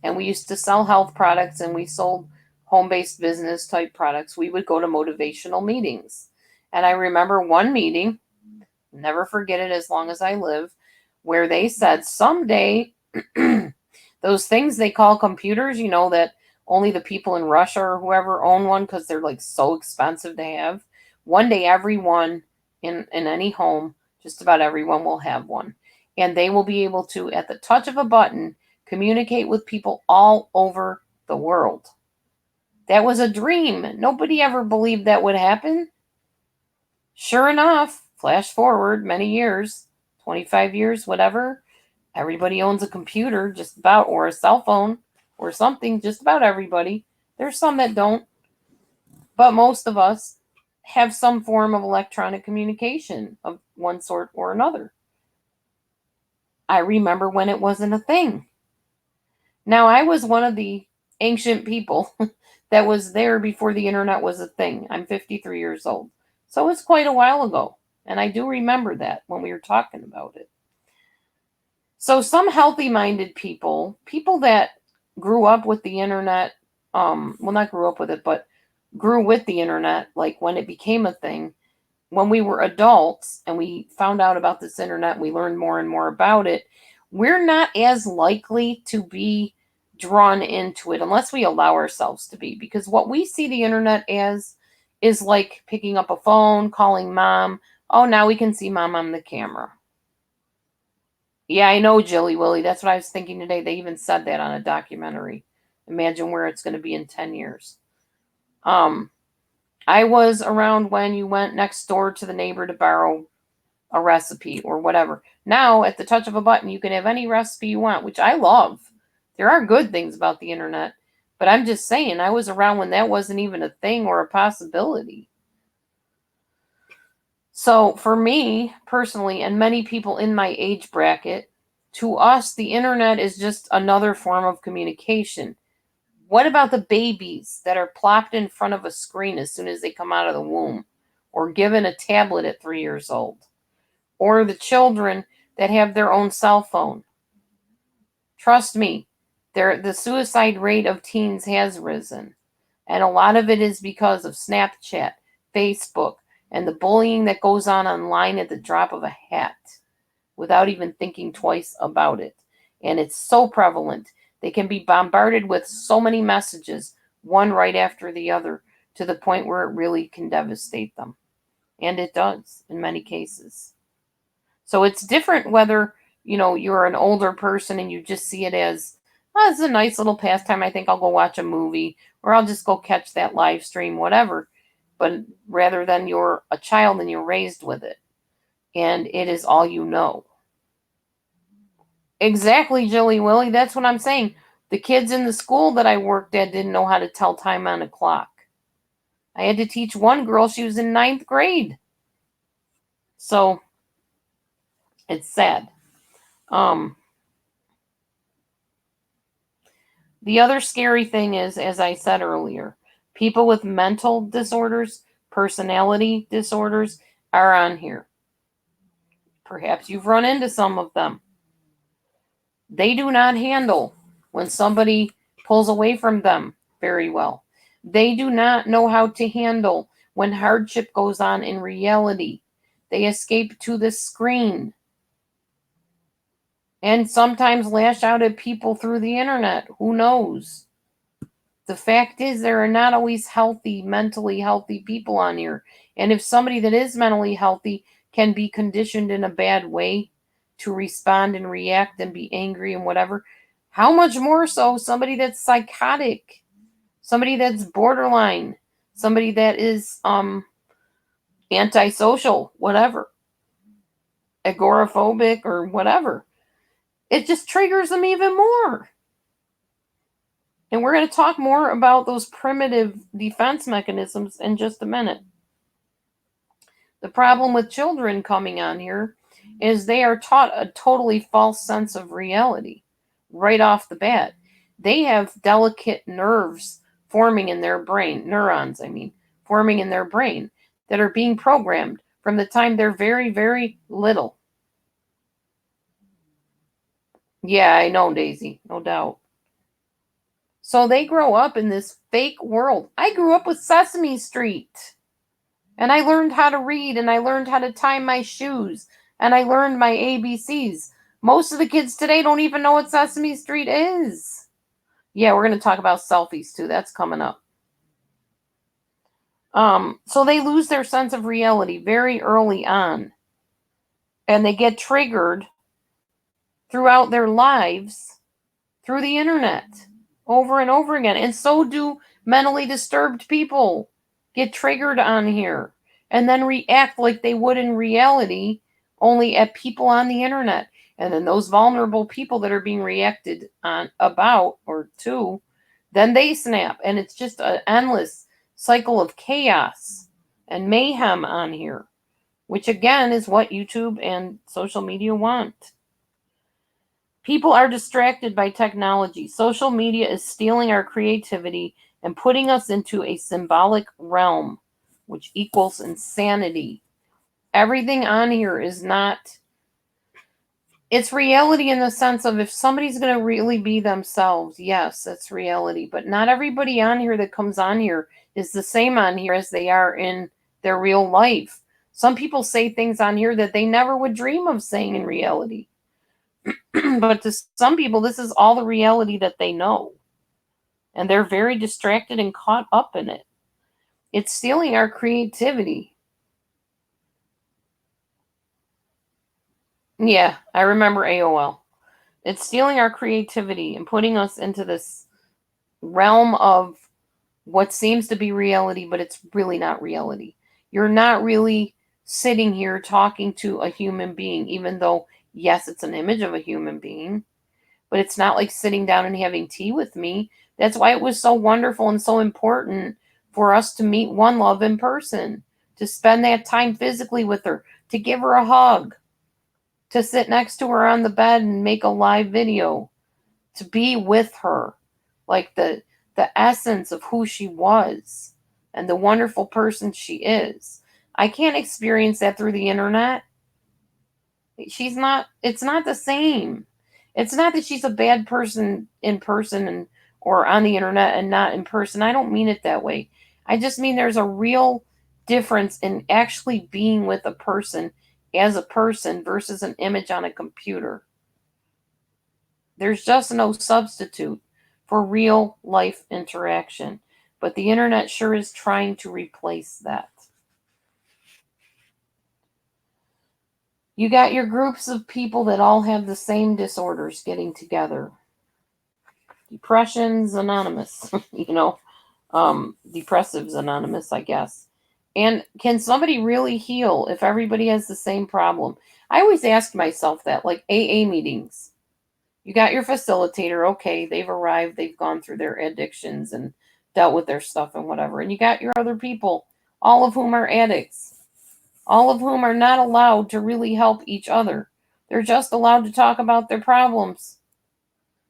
and we used to sell health products and we sold home-based business type products, we would go to motivational meetings. And I remember one meeting, never forget it as long as I live, where they said someday those things they call computers, that only the people in Russia or whoever own one because they're like so expensive to have. One day everyone in any home, just about everyone will have one. And they will be able to, at the touch of a button, communicate with people all over the world. That was a dream. Nobody ever believed that would happen. Sure enough, flash forward many years, 25 years, whatever, everybody owns a computer just about, or a cell phone or something, just about everybody. There's some that don't, but most of us have some form of electronic communication of one sort or another. I remember when it wasn't a thing. Now, I was one of the ancient people that was there before the internet was a thing. I'm 53 years old. So it's quite a while ago. And I do remember that when we were talking about it. So some healthy minded people that grew up with the internet, well, not grew up with it, but grew with the internet, like when it became a thing, when we were adults and we found out about this internet, we learned more and more about it, we're not as likely to be drawn into it unless we allow ourselves to be. Because what we see the internet as is like picking up a phone, calling mom. Oh, now we can see mom on the camera. Yeah, I know, Jilly Willy. That's what I was thinking today. They even said that on a documentary. Imagine where it's going to be in 10 years. I was around when you went next door to the neighbor to borrow a recipe or whatever. Now, at the touch of a button, you can have any recipe you want, which I love. There are good things about the internet, but I'm just saying, I was around when that wasn't even a thing or a possibility. So, for me personally, and many people in my age bracket, to us, the internet is just another form of communication. What about the babies that are plopped in front of a screen as soon as they come out of the womb, or given a tablet at 3 years old? Or the children that have their own cell phone? Trust me, the suicide rate of teens has risen. And a lot of it is because of Snapchat, Facebook, and the bullying that goes on online at the drop of a hat without even thinking twice about it. And it's so prevalent. They can be bombarded with so many messages, one right after the other, to the point where it really can devastate them. And it does in many cases. So it's different whether, you're an older person and you just see it as, oh, it's a nice little pastime. I think I'll go watch a movie or I'll just go catch that live stream, whatever. But rather than you're a child and you're raised with it and it is all you know. Exactly, Jilly Willy. That's what I'm saying. The kids in the school that I worked at didn't know how to tell time on a clock. I had to teach one girl, she was in 9th grade. So it's sad. The other scary thing is, as I said earlier, people with mental disorders, personality disorders are on here. Perhaps you've run into some of them. They do not handle when somebody pulls away from them very well. They do not know how to handle when hardship goes on in reality. They escape to the screen and sometimes lash out at people through the internet. Who knows? The fact is, there are not always mentally healthy people on here. And if somebody that is mentally healthy can be conditioned in a bad way to respond and react and be angry and whatever, How much more so somebody that's psychotic, somebody that's borderline, somebody that is antisocial, whatever, agoraphobic or whatever. It just triggers them even more. And we're going to talk more about those primitive defense mechanisms in just a minute. The problem with children coming on here is they are taught a totally false sense of reality right off the bat. They have delicate nerves forming in their brain, neurons, forming in their brain that are being programmed from the time they're very, very little. Yeah, I know, Daisy, no doubt. So they grow up in this fake world. I grew up with Sesame Street. And I learned how to read, and I learned how to tie my shoes, and I learned my ABCs. Most of the kids today don't even know what Sesame Street is. Yeah, we're going to talk about selfies too. That's coming up. So they lose their sense of reality very early on. And they get triggered throughout their lives through the internet over and over again. And so do mentally disturbed people get triggered on here and then react like they would in reality, only at people on the internet. And then those vulnerable people that are being reacted on about or to, then they snap. And it's just an endless cycle of chaos and mayhem on here, which again is what YouTube and social media want. People are distracted by technology. Social media is stealing our creativity and putting us into a symbolic realm, which equals insanity. Everything on here is not, it's reality in the sense of if somebody's going to really be themselves, yes, that's reality. But not everybody on here that comes on here is the same on here as they are in their real life. Some people say things on here that they never would dream of saying in reality. But to some people, this is all the reality that they know. And they're very distracted and caught up in it. It's stealing our creativity. Yeah, I remember AOL. It's stealing our creativity and putting us into this realm of what seems to be reality, but it's really not reality. You're not really sitting here talking to a human being, even though, yes, it's an image of a human being. But it's not like sitting down and having tea with me. That's why it was so wonderful and so important for us to meet One Love in person, to spend that time physically with her, to give her a hug, to sit next to her on the bed and make a live video, to be with her, like the essence of who she was and the wonderful person she is. I can't experience that through the internet. It's not the same. It's not that she's a bad person in person and or on the internet and not in person. I don't mean it that way. I just mean there's a real difference in actually being with a person as a person versus an image on a computer. There's just no substitute for real life interaction. But the internet sure is trying to replace that. You got your groups of people that all have the same disorders getting together. Depression's Anonymous, Depressives Anonymous, I guess. And can somebody really heal if everybody has the same problem? I always ask myself that, like AA meetings. You got your facilitator, okay, they've arrived, they've gone through their addictions and dealt with their stuff and whatever. And you got your other people, all of whom are addicts, all of whom are not allowed to really help each other. They're just allowed to talk about their problems.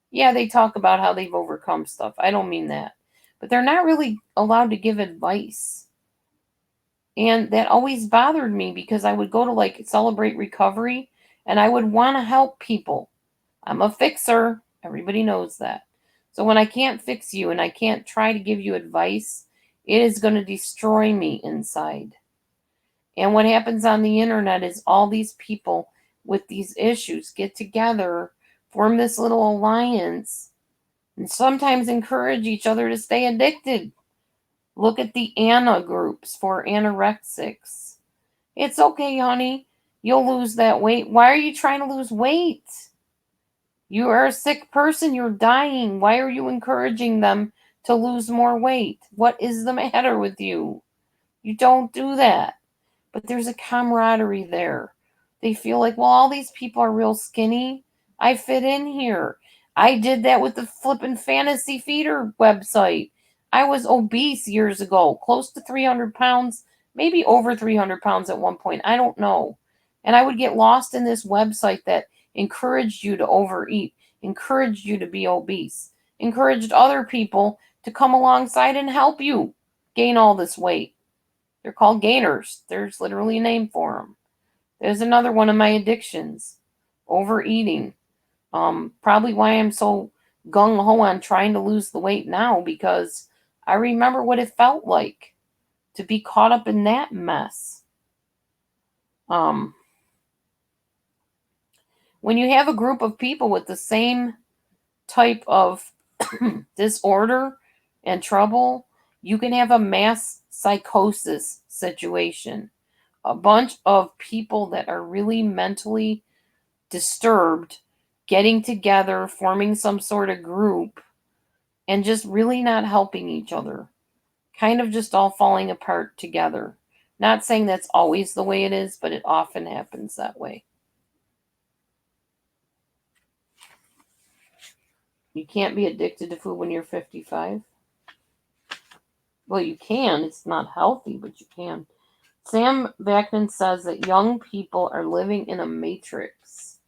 Yeah, they talk about how they've overcome stuff. I don't mean that. But they're not really allowed to give advice. And that always bothered me because I would go to like Celebrate Recovery and I would want to help people. I'm a fixer. Everybody knows that. So when I can't fix you and I can't try to give you advice, it is going to destroy me inside. And what happens on the internet is all these people with these issues get together, form this little alliance, and sometimes encourage each other to stay addicted. Look at the Anna groups for anorexics. It's okay, honey. You'll lose that weight. Why are you trying to lose weight? You are a sick person. You're dying. Why are you encouraging them to lose more weight? What is the matter with you? You don't do that. But there's a camaraderie there. They feel like, well, all these people are real skinny. I fit in here. I did that with the flippin' Fantasy Feeder website. I was obese years ago, close to 300 pounds, maybe over 300 pounds at one point. I don't know. And I would get lost in this website that encouraged you to overeat, encouraged you to be obese, encouraged other people to come alongside and help you gain all this weight. They're called gainers. There's literally a name for them. There's another one of my addictions, overeating. Probably why I'm so gung ho on trying to lose the weight now, because I remember what it felt like to be caught up in that mess. Um, when you have a group of people with the same type of disorder and trouble, you can have a mass psychosis situation. A bunch of people that are really mentally disturbed getting together, forming some sort of group, and just really not helping each other. Kind of just all falling apart together. Not saying that's always the way it is, but it often happens that way. You can't be addicted to food when you're 55. Well, you can. It's not healthy, but you can. Sam Vaknin says that young people are living in a matrix.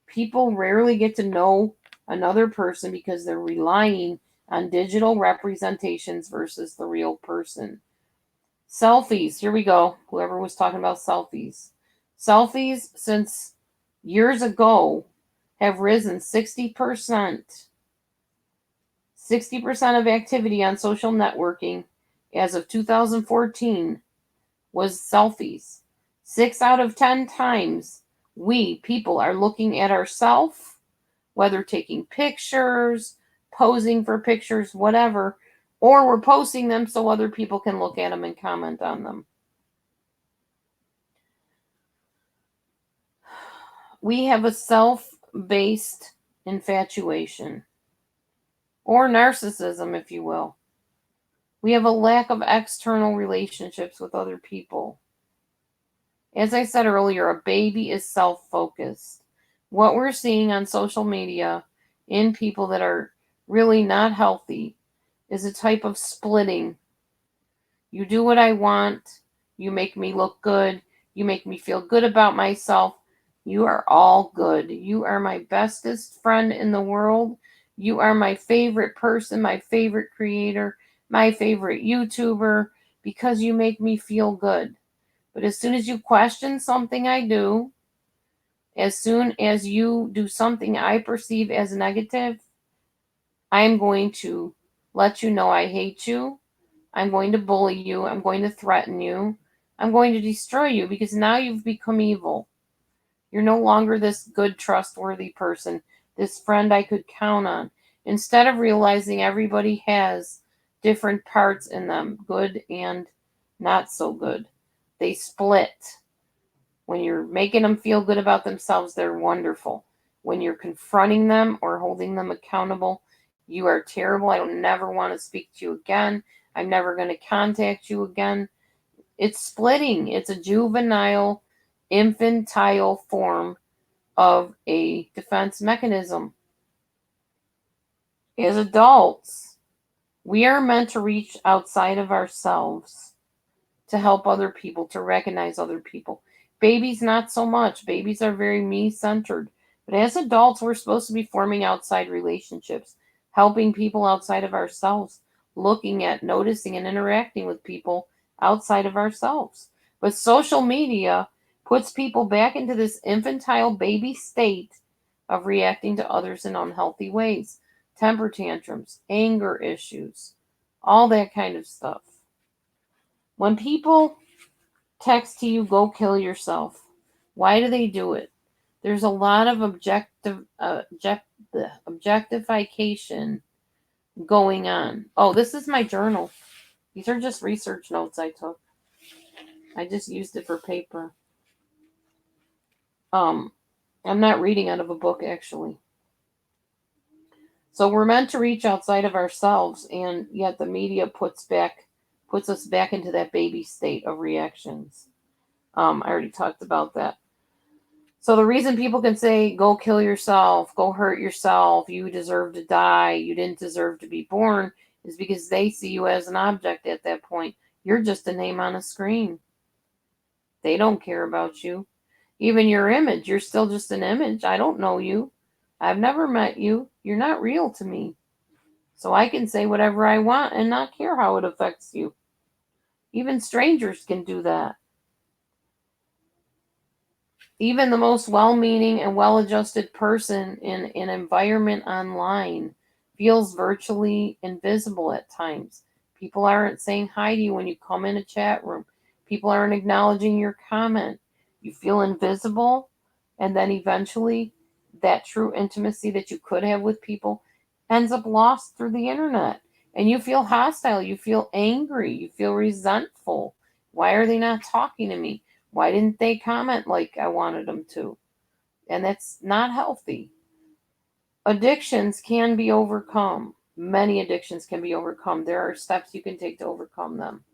People rarely get to know another person because they're relying on digital representations versus the real person. Selfies, here we go. Whoever was talking about selfies. Selfies, since years ago, have risen 60%. 60% of activity on social networking as of 2014 was selfies. 6 out of 10 times we people are looking at ourselves, whether taking pictures, posing for pictures, whatever, or we're posting them so other people can look at them and comment on them. We have a self-based infatuation, or narcissism, if you will. We have a lack of external relationships with other people. As I said earlier, a baby is self-focused. What we're seeing on social media in people that are really not healthy is a type of splitting. You do what I want. You make me look good. You make me feel good about myself. You are all good. You are my bestest friend in the world. You are my favorite person, my favorite creator, my favorite YouTuber, because you make me feel good. But as soon as you question something I do, as soon as you do something I perceive as negative, I'm going to let you know I hate you. I'm going to bully you. I'm going to threaten you. I'm going to destroy you because now you've become evil. You're no longer this good, trustworthy person, this friend I could count on. Instead of realizing everybody has different parts in them, good and not so good, they split. When you're making them feel good about themselves, they're wonderful. When you're confronting them or holding them accountable, you are terrible. I don't never want to speak to you again. I'm never going to contact you again. It's splitting. It's a juvenile, infantile form of a defense mechanism. As adults, we are meant to reach outside of ourselves to help other people, to recognize other people. Babies, not so much. Babies are very me centered. But as adults, we're supposed to be forming outside relationships, helping people outside of ourselves, looking at, noticing, and interacting with people outside of ourselves. But social media puts people back into this infantile baby state of reacting to others in unhealthy ways, temper tantrums, anger issues, all that kind of stuff. When people text to you, go kill yourself, why do they do it? There's a lot of objectification going on. Oh, this is my journal. These are just research notes I took. I just used it for paper. Um, I'm not reading out of a book, actually. So we're meant to reach outside of ourselves, and yet the media puts us back into that baby state of reactions. I already talked about that. So the reason people can say, go kill yourself, go hurt yourself, you deserve to die, you didn't deserve to be born, is because they see you as an object at that point. You're just a name on a screen. They don't care about you. Even your image, you're still just an image. I don't know you. I've never met you. You're not real to me. So I can say whatever I want and not care how it affects you. Even strangers can do that. Even the most well meaning and well adjusted person in an environment online feels virtually invisible at times. People aren't saying hi to you when you come in a chat room, people aren't acknowledging your comment. You feel invisible, and then eventually that true intimacy that you could have with people ends up lost through the internet. And you feel hostile, you feel angry, you feel resentful. Why are they not talking to me? Why didn't they comment like I wanted them to? And that's not healthy. Addictions can be overcome. Many addictions can be overcome. There are steps you can take to overcome them.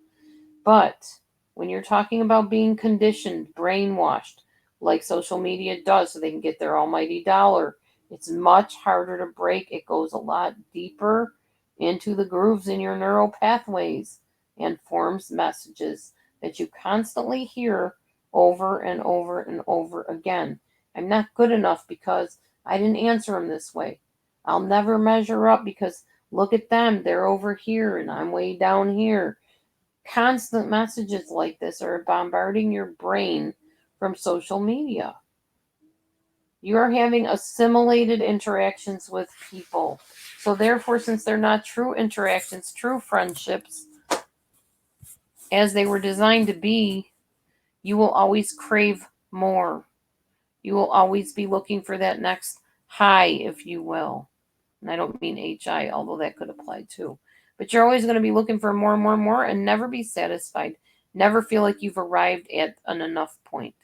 But when you're talking about being conditioned, brainwashed, like social media does, so they can get their almighty dollar, it's much harder to break. It goes a lot deeper into the grooves in your neural pathways and forms messages that you constantly hear over and over and over again. I'm not good enough because I didn't answer them this way. I'll never measure up because look at them. They're over here and I'm way down here. Constant messages like this are bombarding your brain from social media. You are having assimilated interactions with people. So, therefore, since they're not true interactions, true friendships, as they were designed to be, you will always crave more. You will always be looking for that next high, if you will. And I don't mean HI, although that could apply too. But you're always going to be looking for more and more and more and never be satisfied. Never feel like you've arrived at an enough point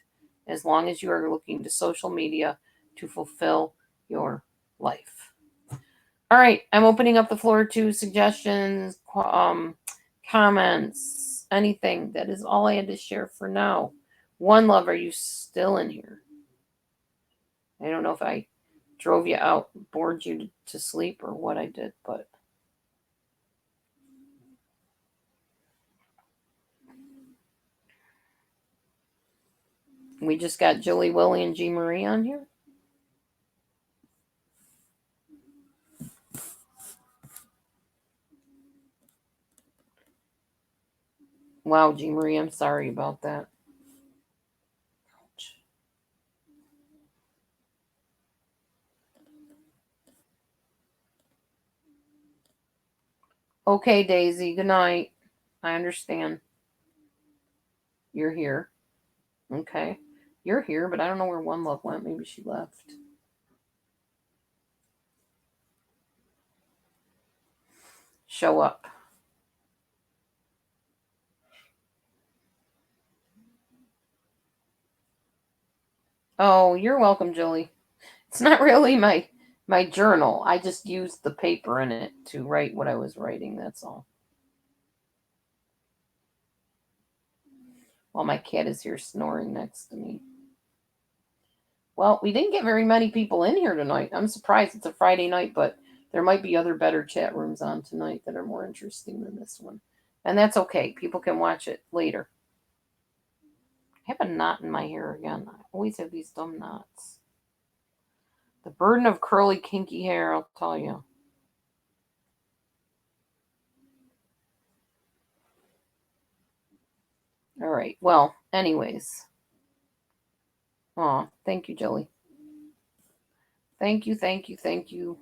as long as you are looking to social media to fulfill your life. All right, I'm opening up the floor to suggestions, comments, anything. That is all I had to share for now. One Love, are you still in here? I don't know if I drove you out, bored you to sleep, or what I did, but we just got Julie, Willie, and G. Marie on here. Wow, G. Marie, I'm sorry about that. Ouch. Okay, Daisy, good night. I understand. You're here. Okay. You're here, but I don't know where One Love went. Maybe she left. Show up. Oh, you're welcome, Julie. It's not really my journal. I just used the paper in it to write what I was writing, that's all. While my cat is here snoring next to me. Well, we didn't get very many people in here tonight. I'm surprised. It's a Friday night, but there might be other better chat rooms on tonight that are more interesting than this one. And that's okay. People can watch it later. I have a knot in my hair again. I always have these dumb knots. The burden of curly, kinky hair, I'll tell you. All right. Well, anyways. Oh, thank you, Jolie. Thank you, thank you, thank you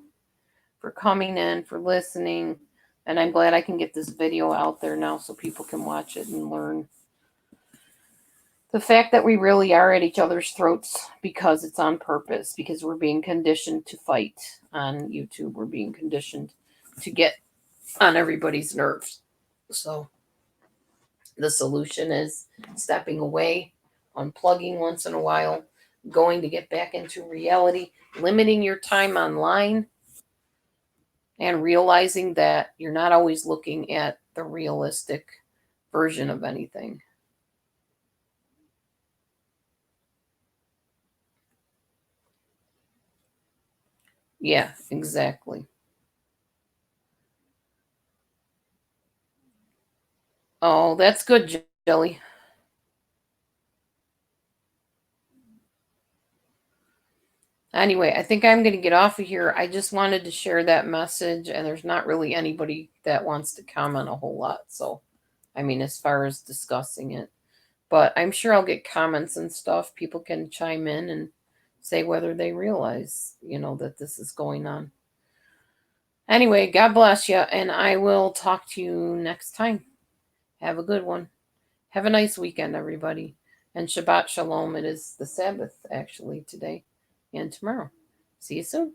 for coming in, for listening. And I'm glad I can get this video out there now so people can watch it and learn. The fact that we really are at each other's throats because it's on purpose, because we're being conditioned to fight on YouTube. We're being conditioned to get on everybody's nerves. So the solution is stepping away, unplugging once in a while, going to get back into reality, limiting your time online, and realizing that you're not always looking at the realistic version of anything. Yeah, exactly. Oh, that's good, Jelly. Anyway, I think I'm going to get off of here. I just wanted to share that message, and there's not really anybody that wants to comment a whole lot. So, I mean, as far as discussing it, but I'm sure I'll get comments and stuff. People can chime in and say whether they realize, that this is going on. Anyway, God bless you, and I will talk to you next time. Have a good one. Have a nice weekend, everybody. And Shabbat Shalom. It is the Sabbath, actually, today and tomorrow. See you soon.